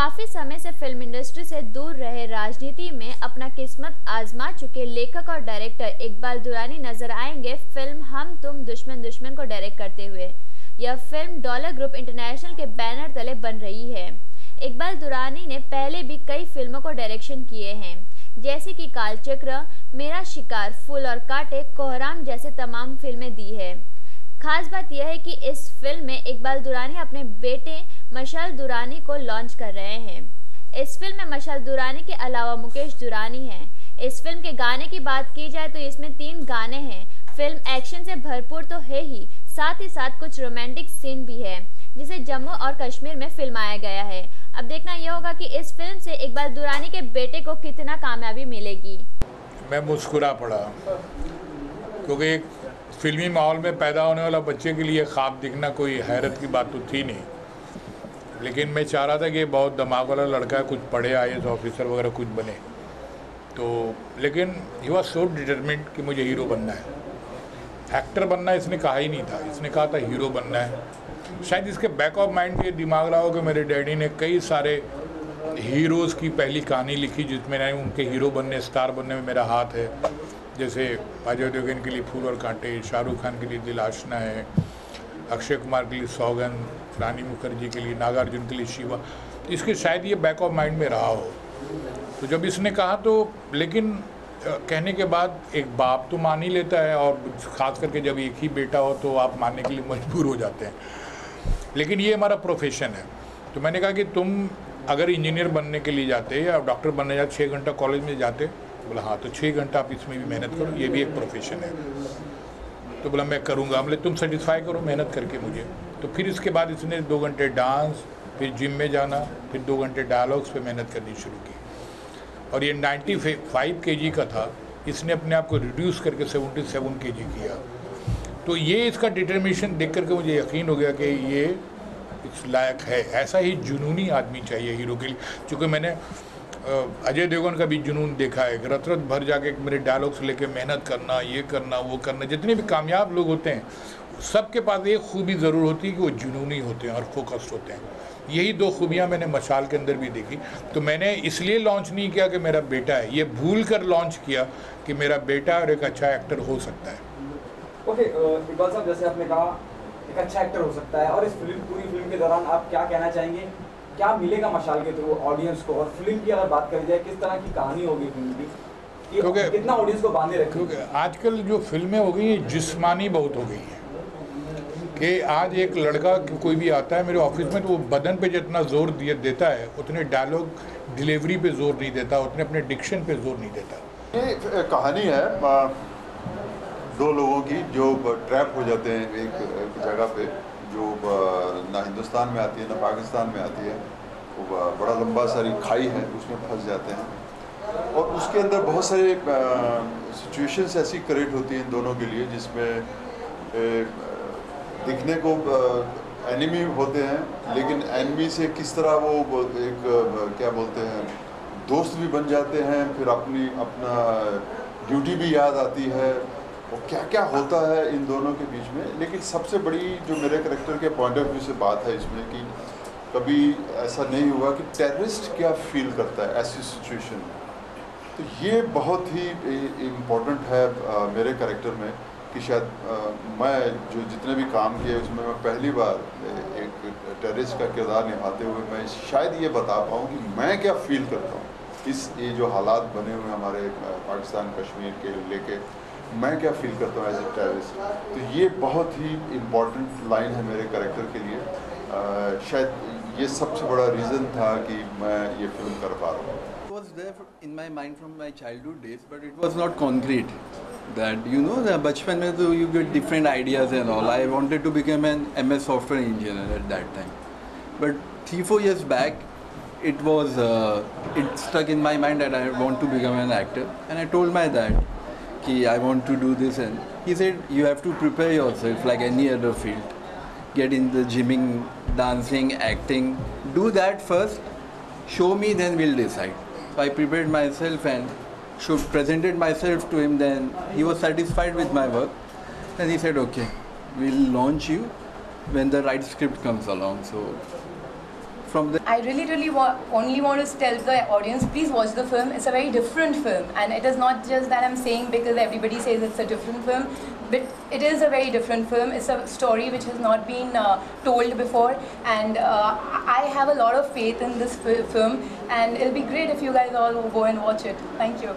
काफ़ी समय से फिल्म इंडस्ट्री से दूर रहे राजनीति में अपना किस्मत आजमा चुके लेखक और डायरेक्टर इकबाल दुरानी नजर आएंगे फिल्म हम तुम दुश्मन दुश्मन को डायरेक्ट करते हुए। यह फिल्म डॉलर ग्रुप इंटरनेशनल के बैनर तले बन रही है। इकबाल दुरानी ने पहले भी कई फिल्मों को डायरेक्शन किए हैं, जैसे कि कालचक्र, मेरा शिकार, फूल और कांटे, कोहराम जैसे तमाम फिल्में दी है। खास बात यह है कि इस फिल्म में इकबाल दुरानी अपने बेटे मशाल दुरानी को लॉन्च कर रहे हैं। इस फिल्म में मशाल दुरानी के अलावा मुकेश दुरानी हैं। इस फिल्म के गाने की बात की जाए तो इसमें 3 गाने हैं। फिल्म एक्शन से भरपूर तो है ही, साथ ही साथ कुछ रोमांटिक सीन भी है, जिसे जम्मू और कश्मीर में फिल्माया गया है। अब देखना यह होगा कि इस फिल्म से इकबाल दुरानी के बेटे को कितना कामयाबी मिलेगी। मैं मुस्कुरा पड़ा, क्योंकि एक फिल्मी माहौल में पैदा होने वाला बच्चे के लिए ख्वाब दिखना कोई हैरत की बात तो थी नहीं, लेकिन मैं चाह रहा था कि बहुत दिमाग वाला लड़का है, कुछ पढ़े, IAS ऑफिसर वगैरह कुछ बने। तो लेकिन ही वॉज सो डिटरमिन्ड कि मुझे हीरो बनना है। एक्टर बनना इसने कहा ही नहीं था, इसने कहा था हीरो बनना है। शायद इसके बैक ऑफ माइंड ये दिमाग रहा हो कि मेरे डैडी ने कई सारे हीरोज़ की पहली कहानी लिखी जिसमें उनके हीरो बनने, स्टार बनने में मेरा हाथ है। जैसे अजय देवगन के लिए फूल और कांटे, शाहरुख खान के लिए दिल आशना है, अक्षय कुमार के लिए सौगंध, रानी मुखर्जी के लिए, नागार्जुन के लिए शिवा। इसके शायद ये बैक ऑफ माइंड में रहा हो। तो जब इसने कहा तो, लेकिन कहने के बाद एक बाप तो मान ही लेता है, और ख़ास करके जब एक ही बेटा हो तो आप मानने के लिए मजबूर हो जाते हैं। लेकिन ये हमारा प्रोफेशन है। तो मैंने कहा कि तुम अगर इंजीनियर बनने के लिए जाते या डॉक्टर बनने जाते, 6 घंटा कॉलेज में जाते, बोला हाँ, तो 6 घंटा आप इसमें भी मेहनत करो, ये भी एक प्रोफेशन है। तो बोला मैं करूँगा। बोले तुम सेटिस्फाई करो मेहनत करके मुझे। तो फिर इसके बाद इसने 2 घंटे डांस, फिर जिम में जाना, फिर 2 घंटे डायलॉग्स पे मेहनत करनी शुरू की। और ये 95 kg का था, इसने अपने आप को रिड्यूस करके 77 kg किया। तो ये इसका डिटर्मिनेशन देख करके मुझे यकीन हो गया कि ये इस लायक है। ऐसा ही जुनूनी आदमी चाहिए हीरो के लिए। चूँकि मैंने अजय देवगन का भी जुनून देखा है, रत रत भर जाके मेरे डायलॉग्स लेके मेहनत करना, ये करना, वो करना। जितने भी कामयाब लोग होते हैं सबके पास एक खूबी ज़रूर होती है कि वो जुनूनी होते हैं और फोकस्ड होते हैं। यही 2 खूबियाँ मैंने मशाल के अंदर भी देखी। तो मैंने इसलिए लॉन्च नहीं किया कि मेरा बेटा है, ये भूल कर लॉन्च किया कि मेरा बेटा और एक अच्छा एक्टर हो सकता है। ओके, इकबाल साहब, जैसे आपने कहा एक अच्छा एक्टर हो सकता है, और इस पूरी फिल्म के दौरान आप क्या कहना चाहेंगे, क्या मिलेगा मशाल के थ्रू ऑडियंस को? और फिल्म की अगर बात करी जाए, किस तरह की कहानी होगी फिल्म की, क्योंकि कितना ऑडियंस को बांधे रखेगी? क्योंकि आजकल जो फिल्में हो गई हैं जिस्मानी बहुत हो गई हैं, कि आज एक लड़का कोई भी आता है मेरे ऑफिस में तो वो बदन पे जितना जोर देता है उतने डायलॉग डिलीवरी पे जोर नहीं देता, उतने अपने डिक्शन पे जोर नहीं देता। ये कहानी है 2 लोगों की जो ट्रैप हो जाते हैं एक जगह पे, जो ना हिंदुस्तान में आती है ना पाकिस्तान में आती है। वो बड़ा लंबा सारी खाई है, उसमें फंस जाते हैं, और उसके अंदर बहुत सारे सिचुएशंस ऐसी क्रिएट होती हैं इन दोनों के लिए, जिसमें दिखने को एनिमी होते हैं, लेकिन एनिमी से किस तरह वो एक क्या बोलते हैं, दोस्त भी बन जाते हैं। फिर अपना ड्यूटी भी याद आती है, और क्या क्या होता है इन दोनों के बीच में। लेकिन सबसे बड़ी जो मेरे कैरेक्टर के पॉइंट ऑफ व्यू से बात है इसमें, कि कभी ऐसा नहीं हुआ कि टेररिस्ट क्या फील करता है ऐसी सिचुएशन में। तो ये बहुत ही इम्पोर्टेंट है मेरे कैरेक्टर में, कि शायद मैं जो जितने भी काम किए उसमें मैं पहली बार एक टेररिस्ट का किरदार निभाते हुए मैं शायद ये बता पाऊँ कि मैं क्या फील करता हूँ ये जो हालात बने हुए हमारे पाकिस्तान कश्मीर के लेके, मैं क्या फील करता हूँ एज ए टेररिस्ट। तो ये बहुत ही इम्पोर्टेंट लाइन है मेरे कैरेक्टर के लिए। शायद ये सबसे बड़ा रीज़न था कि मैं ये फिल्म कर पा रहा हूँ। It was there in my mind from my childhood days, but it was not concrete. That the बचपन में तो you get different ideas and all. I wanted to become an MS software engineer at that time, but 3-4 years back, it stuck in my mind that I want to become an actor, and I told my dad कि I want to do this, and he said you have to prepare yourself like any other field. Get in the gymming, dancing, acting. Do that first. Show me, then we'll decide. So I prepared myself and presented myself to him. Then he was satisfied with my work, and he said, "Okay, we'll launch you when the right script comes along." So from the. I really only want to tell the audience, please watch the film. It's a very different film, and it is not just that I'm saying because everybody says it's a different film, but it is a very different film. It's a story which has not been told before, and I have a lot of faith in this film, and it'll be great if you guys all go and watch it. Thank you.